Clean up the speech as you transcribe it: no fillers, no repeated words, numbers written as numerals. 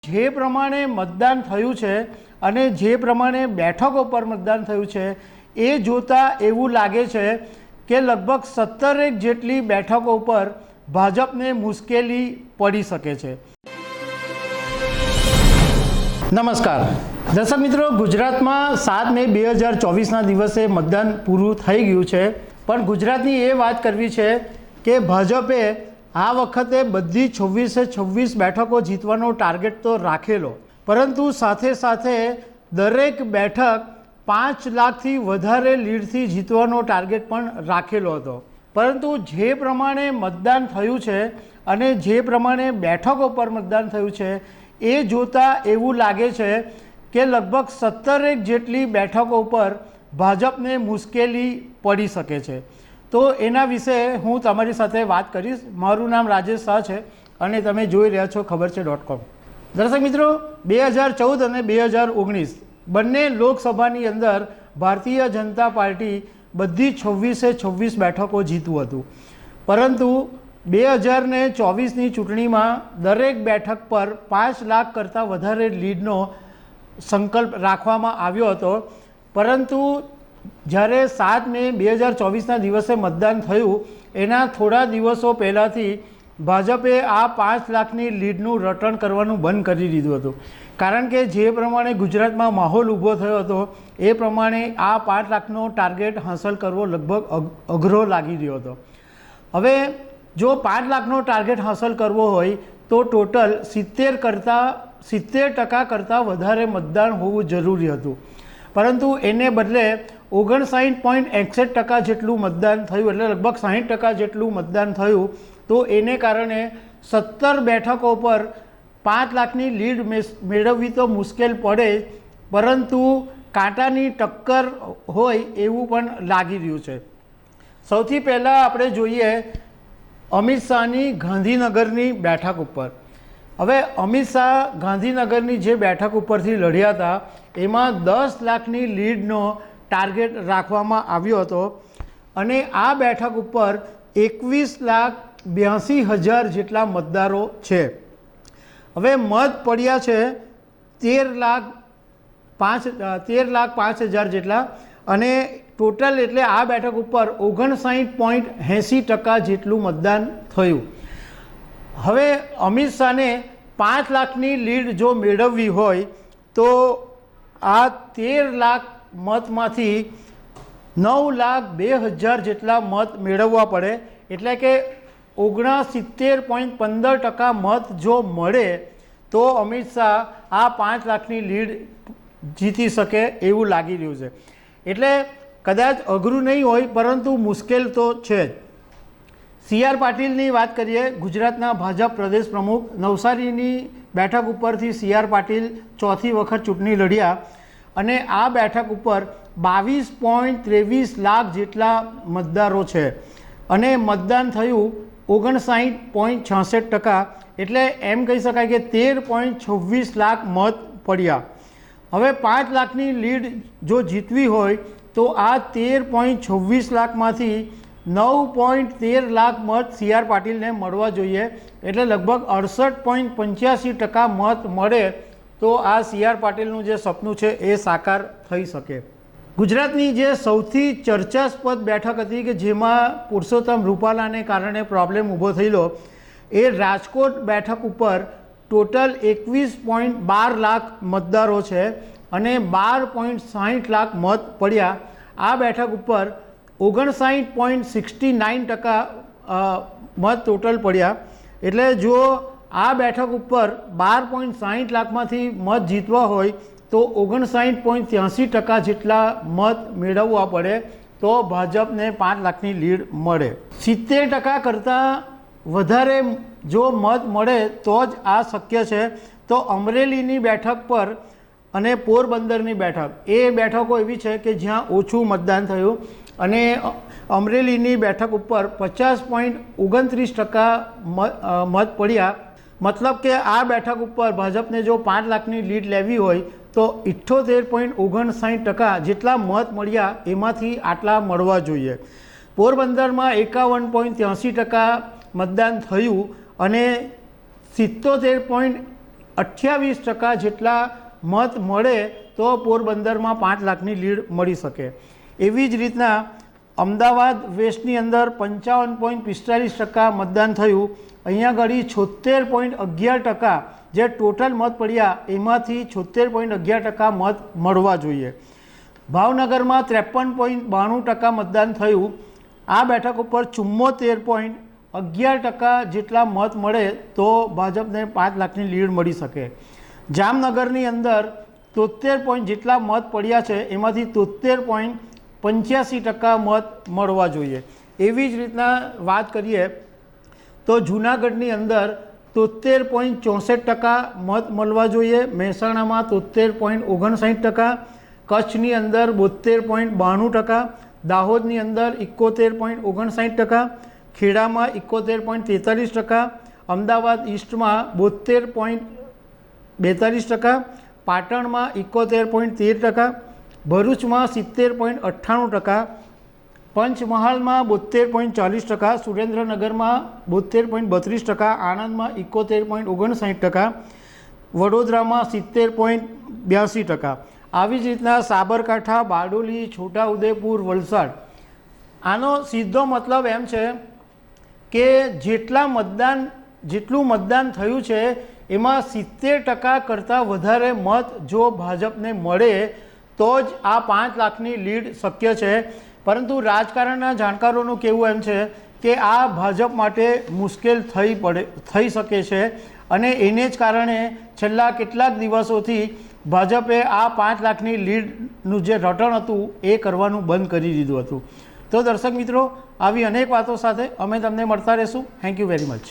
જે પ્રમાણે મતદાન થયું છે અને જે પ્રમાણે બેઠકો પર મતદાન થયું છે એ જોતાં એવું લાગે છે કે લગભગ 17 જેટલી બેઠકો પર ભાજપને મુશ્કેલી પડી શકે છે। નમસ્કાર દર્શક મિત્રો, ગુજરાતમાં 7 મે 2024ના દિવસે મતદાન પૂરું થઈ ગયું છે, પણ ગુજરાતની એ વાત કરવી છે કે ભાજપે આ વખતે બધી 26 બેઠકો જીતવાનો ટાર્ગેટ તો રાખેલો, પરંતુ સાથે સાથે દરેક બેઠક 5 લાખથી વધારે લીડથી જીતવાનો ટાર્ગેટ પણ રાખેલો હતો। પરંતુ જે પ્રમાણે મતદાન થયું છે અને જે પ્રમાણે બેઠકો પર મતદાન થયું છે એ જોતાં એવું લાગે છે કે લગભગ 17 જેટલી બેઠકો પર ભાજપને મુશ્કેલી પડી શકે છે। તો એના વિશે હું તમારી સાથે વાત કરીશ। મારું નામ રાજેશ શાહ છે અને તમે જોઈ રહ્યા છો ખબરછે.com। દર્શક મિત્રો, 2014 અને 2019 બંને લોકસભાની અંદર ભારતીય જનતા પાર્ટી બધી 26 બેઠકો જીતું હતું, પરંતુ 2024ની ચૂંટણીમાં દરેક બેઠક પર 5 લાખ કરતાં વધારે લીડનો સંકલ્પ રાખવામાં આવ્યો હતો। પરંતુ જ્યારે 7 મે 2024ના દિવસે મતદાન થયું એના થોડા દિવસો પહેલાંથી ભાજપે આ 5 લાખની લીડનું રટણ કરવાનું બંધ કરી દીધું હતું, કારણ કે જે પ્રમાણે ગુજરાતમાં માહોલ ઊભો થયો હતો એ પ્રમાણે આ 5 લાખનો ટાર્ગેટ હાંસલ કરવો લગભગ અઘરો લાગી રહ્યો હતો। હવે જો 5 લાખનો ટાર્ગેટ હાંસલ કરવો હોય તો ટોટલ 70% કરતાં વધારે મતદાન હોવું જરૂરી હતું, પરંતુ એને બદલે 59.61% જેટલું મતદાન થયું, એટલે લગભગ 60% જેટલું મતદાન થયું। તો એને કારણે 17 બેઠકો પર 5 લાખની લીડ મેળવવી તો મુશ્કેલ પડે, પરંતુ કાંટાની ટક્કર હોય એવું પણ લાગી રહ્યું છે। સૌથી પહેલાં આપણે જોઈએ અમિત શાહની ગાંધીનગરની બેઠક ઉપર। હવે અમિત શાહ ગાંધીનગરની જે બેઠક ઉપરથી લડ્યા હતા એમાં 10 લાખની લીડનો ટાર્ગેટ રાખવામાં આવ્યો હતો અને આ બેઠક ઉપર 21,82,000 જેટલા મતદારો છે। હવે મત પડ્યા છે 13,05,000 જેટલા અને ટોટલ એટલે આ બેઠક ઉપર 59.80% જેટલું મતદાન થયું। હવે અમિત શાહને 5 લાખની લીડ જો મેળવવી હોય તો આ 13 લાખ મતમાંથી 9,02,000 જેટલા મત મેળવવા પડે, એટલે કે 69.15% મત જો મળે તો અમિત શાહ આ 5 લાખની લીડ જીતી શકે એવું લાગી રહ્યું છે। એટલે કદાચ અઘરું નહીં હોય, પરંતુ મુશ્કેલ તો છે જ। સી.આર. પાટીલની વાત કરીએ, ગુજરાતના ભાજપ પ્રદેશ પ્રમુખ। નવસારીની બેઠક ઉપરથી સી.આર. પાટીલ ચોથી વખત ચૂંટણી લડ્યા અને આ બેઠક ઉપર 22.23 લાખ જેટલા મતદારો છે અને મતદાન થયું 59.66%, એટલે એમ કહી શકાય કે 13.26 લાખ મત પડ્યા। હવે 5 લાખની લીડ જો જીતવી હોય તો આ 13.26 લાખમાંથી 9.13 લાખ મત સી.આર. પાટીલને મળવા જોઈએ, એટલે લગભગ 68.85% મત મળે તો આ સી.આર. પાટીલનું જે સપનું છે એ સાકાર થઈ શકે। ગુજરાતની જે સૌથી ચર્ચાસ્પદ બેઠક હતી કે જેમાં પુરુષોત્તમ રૂપાલાને કારણે પ્રોબ્લેમ ઊભો થયેલો, એ રાજકોટ બેઠક ઉપર ટોટલ 21.12 લાખ મતદારો છે અને 12.60 લાખ મત પડ્યા। આ બેઠક ઉપર 59.69% મત ટોટલ પડ્યા, એટલે જો આ બેઠક ઉપર 12.60 લાખમાંથી મત જીતવા હોય તો 59.83% જેટલા મત મેળવવા પડે તો ભાજપને 5 લાખની લીડ મળે। 70% કરતાં વધારે જો મત મળે તો જ આ શક્ય છે। તો અમરેલીની બેઠક પર અને પોરબંદરની બેઠક, એ બેઠકો એવી છે કે જ્યાં ઓછું મતદાન થયું અને અમરેલીની બેઠક ઉપર 50.29% મત પડ્યા। મતલબ કે આ બેઠક ઉપર ભાજપને જો 5 લાખની લીડ લેવી હોય તો 78.59% જેટલા મત મળ્યા, એમાંથી આટલા મળવા જોઈએ। પોરબંદરમાં 51.83% મતદાન થયું અને 77. 28% જેટલા મત મળે તો પોરબંદરમાં 5 લાખની લીડ મળી શકે। એવી જ રીતના અમદાવાદ વેસ્ટની અંદર 55.45% મતદાન થયું। અહીંયા આગળ 76.11% જે ટોટલ મત પડ્યા એમાંથી 76.11% મત મળવા જોઈએ। ભાવનગરમાં 53.92% મતદાન થયું। આ બેઠક ઉપર 74.11% જેટલા મત મળે તો ભાજપને 5 લાખની લીડ મળી શકે। જામનગરની અંદર 73 જેટલા મત પડ્યા છે એમાંથી 73.85% મત મળવા જોઈએ। એવી જ રીતના વાત કરીએ તો જૂનાગઢની અંદર 73.64% મત મળવા જોઈએ। મહેસાણામાં 73.59%, કચ્છની અંદર 72.92%, દાહોદની અંદર 71.59%, ખેડામાં 71.43%, અમદાવાદ ઈસ્ટમાં 72.42%, પાટણમાં 71.13%, ભરૂચમાં 70.98%, પંચમહાલમાં 72.40%, સુરેન્દ્રનગરમાં 72.32%, આણંદમાં 71.59%, વડોદરામાં 70.82%। આવી જ રીતના સાબરકાંઠા, બારડોલી, છોટાઉદેપુર, વલસાડ, આનો સીધો મતલબ એમ છે કે જેટલું મતદાન થયું છે એમાં 70% કરતાં વધારે મત જો ભાજપને મળે તો જ આ 5 લાખની લીડ શક્ય છે। પરંતુ રાજકારણના જાણકારોનું કહેવું એમ છે કે આ ભાજપ માટે મુશ્કેલ થઈ શકે છે અને એને જ કારણે છેલ્લા કેટલાક દિવસોથી ભાજપે આ 5 લાખની લીડનું જે રટણ હતું એ કરવાનું બંધ કરી દીધું હતું। તો દર્શક મિત્રો, આવી અનેક વાતો સાથે અમે તમને મળતા રહીશું। Thank you very much.